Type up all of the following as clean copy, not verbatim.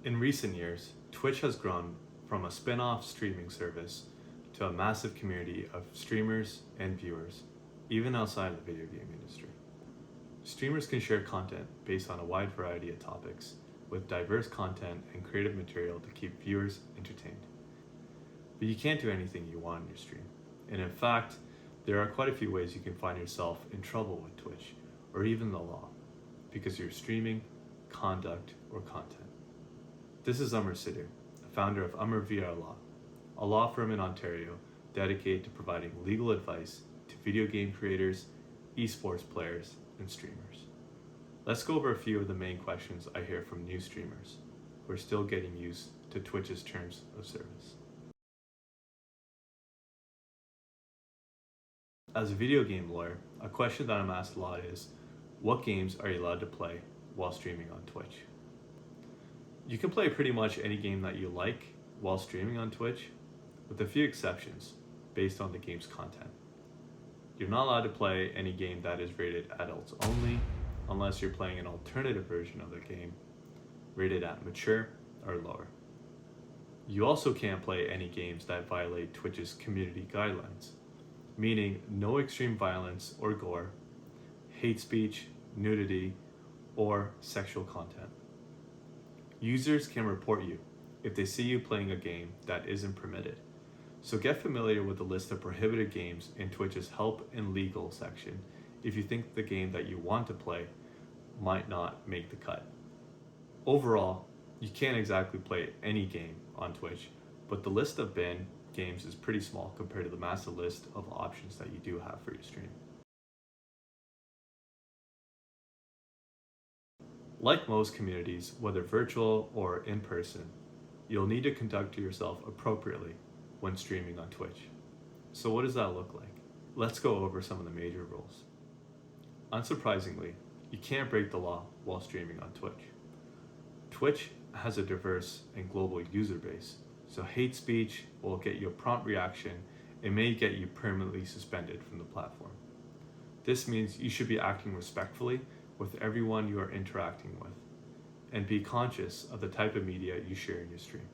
In recent years, Twitch has grown from a spin-off streaming service to a massive community of streamers and viewers, even outside the video game industry. Streamers can share content based on a wide variety of topics, with diverse content and creative material to keep viewers entertained. But you can't do anything you want in your stream. And in fact, there are quite a few ways you can find yourself in trouble with Twitch, or even the law, because you're streaming conduct or content. This is Sidhu, founder of Amar-VR Law, a law firm in Ontario dedicated to providing legal advice to video game creators, esports players, and streamers. Let's go over a few of the main questions I hear from new streamers who are still getting used to Twitch's terms of service. As a video game lawyer, a question that I'm asked a lot is, what games are you allowed to play while streaming on Twitch? You can play pretty much any game that you like while streaming on Twitch, with a few exceptions based on the game's content. You're not allowed to play any game that is rated adults only, unless you're playing an alternative version of the game rated at mature or lower. You also can't play any games that violate Twitch's community guidelines, meaning no extreme violence or gore, hate speech, nudity, or sexual content. Users can report you if they see you playing a game that isn't permitted. So get familiar with the list of prohibited games in Twitch's Help and Legal section if you think the game that you want to play might not make the cut. Overall, you can't exactly play any game on Twitch, but the list of banned games is pretty small compared to the massive list of options that you do have for your stream. Like most communities, whether virtual or in person, you'll need to conduct yourself appropriately when streaming on Twitch. So what does that look like? Let's go over some of the major rules. Unsurprisingly, you can't break the law while streaming on Twitch. Twitch has a diverse and global user base, so hate speech will get you a prompt reaction and may get you permanently suspended from the platform. This means you should be acting respectfully with everyone you are interacting with, and be conscious of the type of media you share in your stream.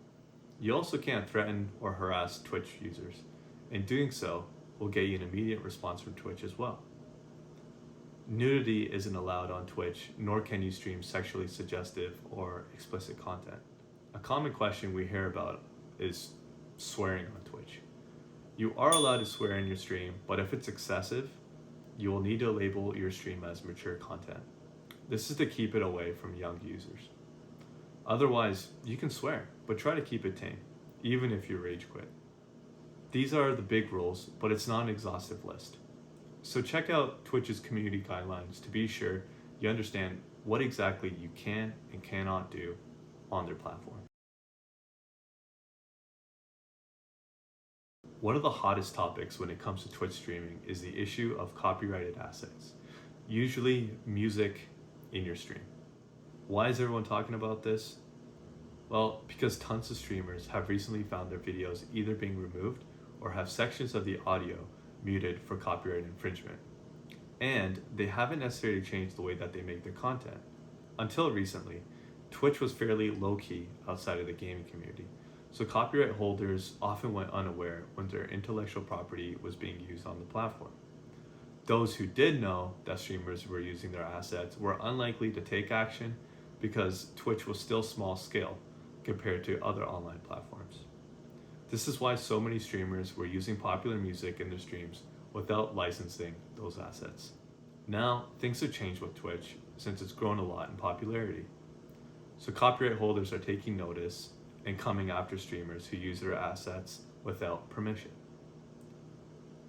You also can't threaten or harass Twitch users, and doing so will get you an immediate response from Twitch as well. Nudity isn't allowed on Twitch, nor can you stream sexually suggestive or explicit content. A common question we hear about is swearing on Twitch. You are allowed to swear in your stream, but if it's excessive, you will need to label your stream as mature content. This is to keep it away from young users. Otherwise, you can swear, but try to keep it tame, even if you rage quit. These are the big rules, but it's not an exhaustive list. So check out Twitch's community guidelines to be sure you understand what exactly you can and cannot do on their platform. One of the hottest topics when it comes to Twitch streaming is the issue of copyrighted assets, usually music in your stream. Why is everyone talking about this? Well, because tons of streamers have recently found their videos either being removed or have sections of the audio muted for copyright infringement. And they haven't necessarily changed the way that they make their content. Until recently, Twitch was fairly low-key outside of the gaming community, so copyright holders often went unaware when their intellectual property was being used on the platform. Those who did know that streamers were using their assets were unlikely to take action because Twitch was still small scale compared to other online platforms. This is why so many streamers were using popular music in their streams without licensing those assets. Now, things have changed with Twitch since it's grown a lot in popularity. So copyright holders are taking notice and coming after streamers who use their assets without permission.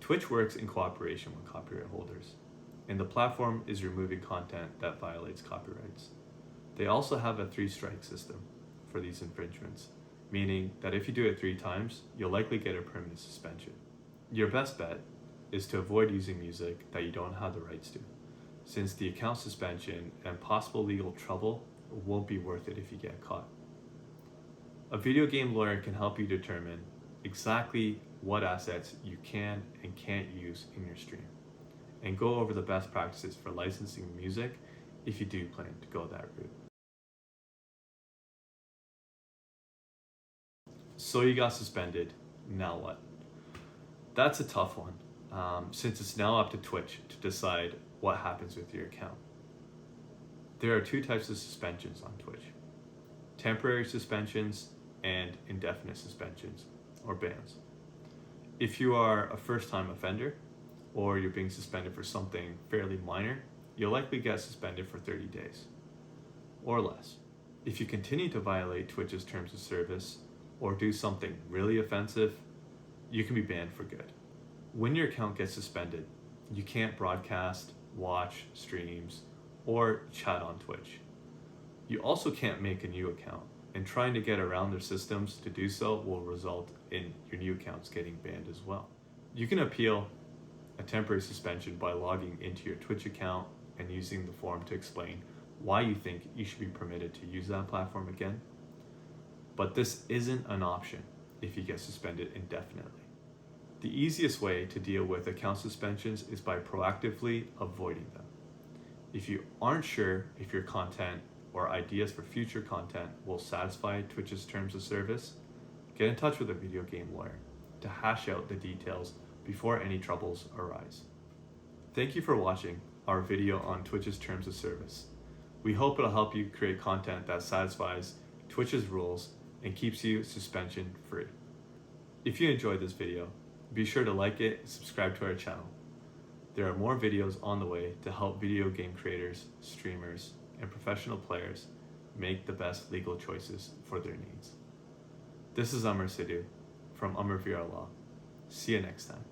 Twitch works in cooperation with copyright holders, and the platform is removing content that violates copyrights. They also have a 3-strike system for these infringements, meaning that if you do it 3 times, you'll likely get a permanent suspension. Your best bet is to avoid using music that you don't have the rights to, since the account suspension and possible legal trouble won't be worth it if you get caught. A video game lawyer can help you determine exactly what assets you can and can't use in your stream, and go over the best practices for licensing music if you do plan to go that route. So you got suspended, now what? That's a tough one, since it's now up to Twitch to decide what happens with your account. There are two types of suspensions on Twitch: temporary suspensions and indefinite suspensions, or bans. If you are a first-time offender, or you're being suspended for something fairly minor, you'll likely get suspended for 30 days, or less. If you continue to violate Twitch's terms of service, or do something really offensive, you can be banned for good. When your account gets suspended, you can't broadcast, watch streams, or chat on Twitch. You also can't make a new account, and trying to get around their systems to do so will result in your new accounts getting banned as well. You can appeal a temporary suspension by logging into your Twitch account and using the form to explain why you think you should be permitted to use that platform again. But this isn't an option if you get suspended indefinitely. The easiest way to deal with account suspensions is by proactively avoiding them. If you aren't sure if your content or ideas for future content will satisfy Twitch's terms of service, get in touch with a video game lawyer to hash out the details before any troubles arise. Thank you for watching our video on Twitch's terms of service. We hope it'll help you create content that satisfies Twitch's rules and keeps you suspension free. If you enjoyed this video, be sure to like it and subscribe to our channel. There are more videos on the way to help video game creators, streamers, and professional players make the best legal choices for their needs. This is Sidhu from Amar-VR Law. See you next time.